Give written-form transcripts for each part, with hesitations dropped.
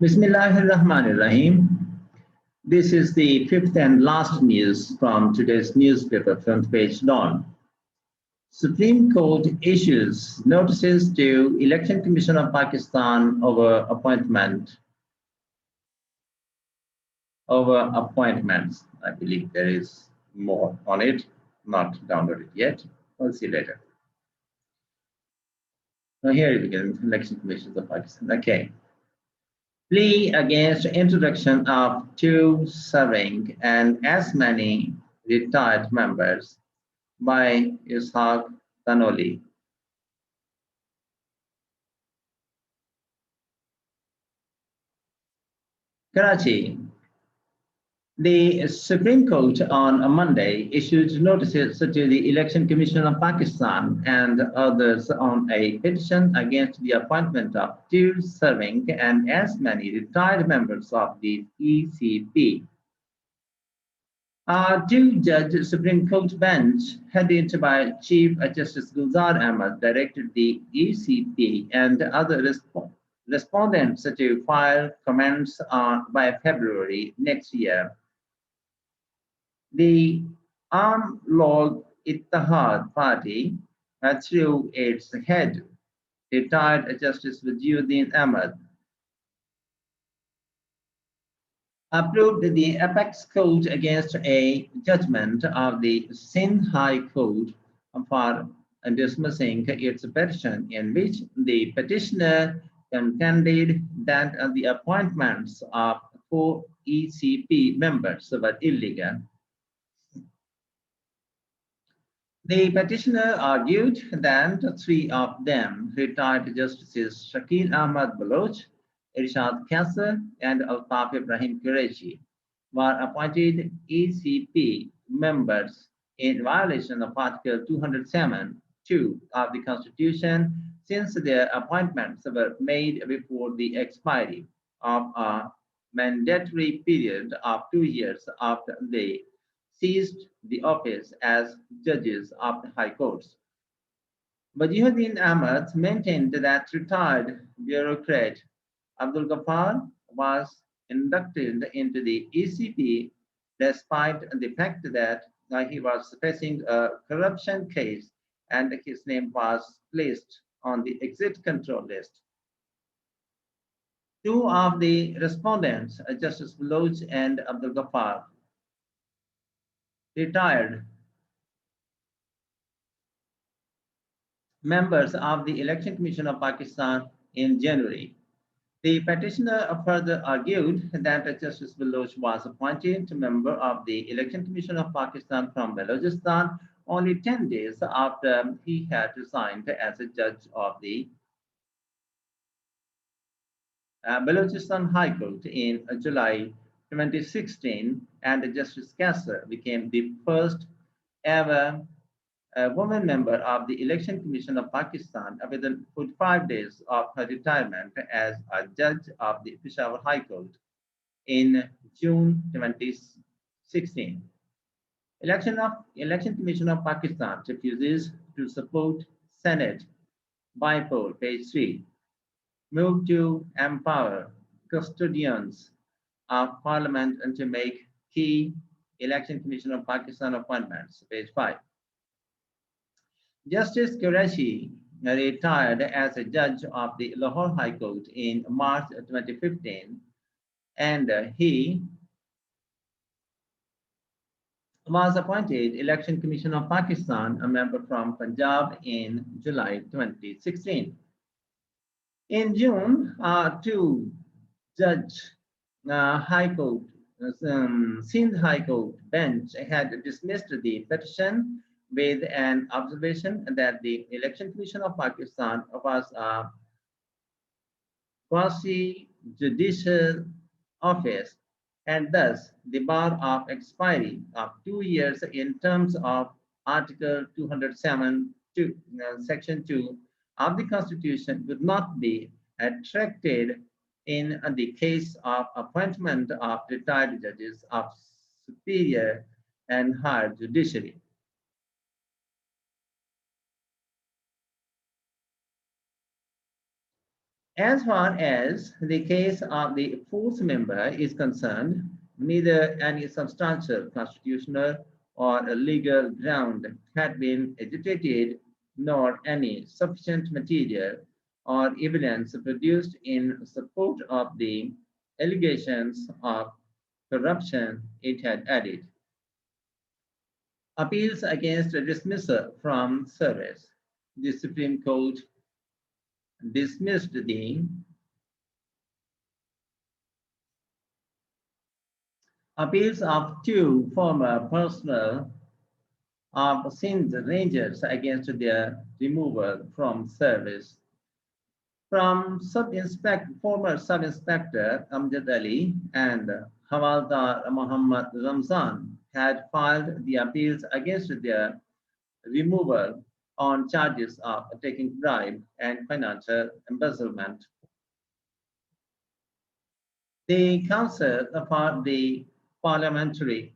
Bismillahirrahmanirrahim. This is the fifth and last news from today's newspaper front page dawn. Supreme Court issues notices to Election Commission of Pakistan over appointments. I believe there is more on it, not downloaded yet. We'll see later. Now here we go, Election Commission of Pakistan. Okay. Plea against introduction of two serving and as many retired members by Ishaq Tanoli. Karachi. The Supreme Court on a Monday issued notices to the Election Commission of Pakistan and others on a petition against the appointment of two serving and as many retired members of the ECP. A two-judge Supreme Court bench headed by Chief Justice Gulzar Ahmad directed the ECP and other respondents to file comments by February next year. The Aam Log Ittehad Party, through its head, retired Justice Waziuddin Ahmad, approved the apex court against a judgment of the Sindh High Court for dismissing its petition, in which the petitioner contended that the appointments of 4 ECP members were illegal. The petitioner argued that 3 of them, retired Justices Shakil Ahmad Baloch, Irshad Kasser, and Altaf Ibrahim Qureshi, were appointed ECP members in violation of Article 207(2) of the Constitution, since their appointments were made before the expiry of a mandatory period of 2 years after they seized the office as judges of the High Courts. Waziuddin Ahmad maintained that retired bureaucrat Abdul Ghaffar was inducted into the ECP despite the fact that he was facing a corruption case and his name was placed on the exit control list. 2 of the respondents, Justice Baloch and Abdul Ghaffar, retired members of the Election Commission of Pakistan in January. The petitioner further argued that Justice Baloch was appointed member of the Election Commission of Pakistan from Balochistan only 10 days after he had resigned as a judge of the Balochistan High Court in July 2016, and Justice Kasser became the first ever woman member of the Election Commission of Pakistan within 45 days of her retirement as a judge of the Peshawar High Court in June 2016. Election Commission of Pakistan refuses to support Senate bypoll, page 3. Move to empower custodians of Parliament and to make key Election Commission of Pakistan appointments, page 5. Justice Qureshi retired as a judge of the Lahore High Court in March 2015, and he was appointed Election Commission of Pakistan, a member from Punjab, in July 2016. In June, 2-judge High Court, Sindh High Court bench had dismissed the petition with an observation that the Election Commission of Pakistan was a quasi-judicial office, and thus the bar of expiry of 2 years in terms of Article 207, Section 2 of the Constitution would not be attracted in the case of appointment of retired judges of superior and higher judiciary. As far as the case of the fourth member is concerned, neither any substantial constitutional or legal ground had been agitated, nor any sufficient material or evidence produced in support of the allegations of corruption it had added. Appeals against dismissal from service. The Supreme Court dismissed the appeals of two former personnel of Sindh Rangers against their removal from service. From former Sub-Inspector Amjad Ali and Havaldar Muhammad Ramzan had filed the appeals against their removal on charges of taking bribe and financial embezzlement. The Council for the Parliamentary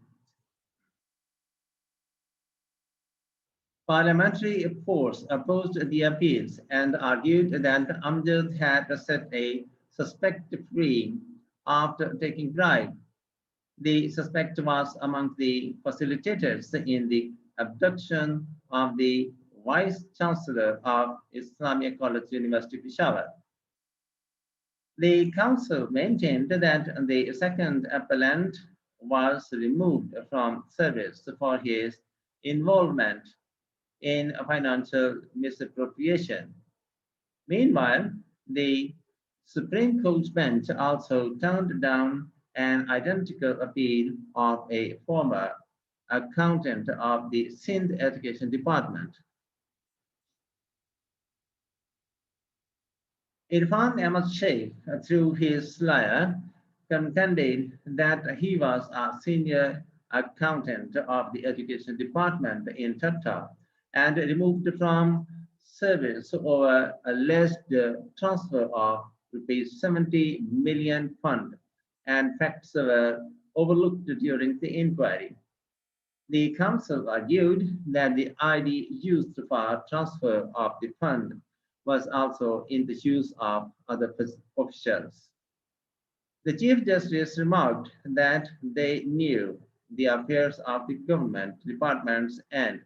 force opposed the appeals and argued that Amjad had set a suspect free after taking bribe. The suspect was among the facilitators in the abduction of the Vice Chancellor of Islamia College University, Peshawar. The council maintained that the second appellant was removed from service for his involvement in financial misappropriation. Meanwhile, the Supreme Court bench also turned down an identical appeal of a former accountant of the Sindh Education Department. Irfan Ahmad Sheikh, through his lawyer, contended that he was a senior accountant of the Education Department in Tata and removed from service over alleged transfer of rupees 70 million fund, and facts were overlooked during the inquiry. The council argued that the ID used for transfer of the fund was also in the use of other officials. The Chief Justice remarked that they knew the affairs of the government departments and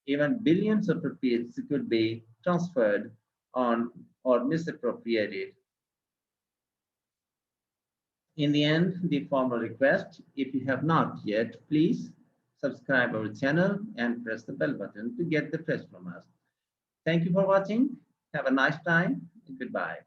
even billions of rupees could be transferred on or misappropriated. In the end, the formal request, if you have not yet, please subscribe our channel and press the bell button to get the fresh from us. Thank you for watching. Have a nice time. Goodbye.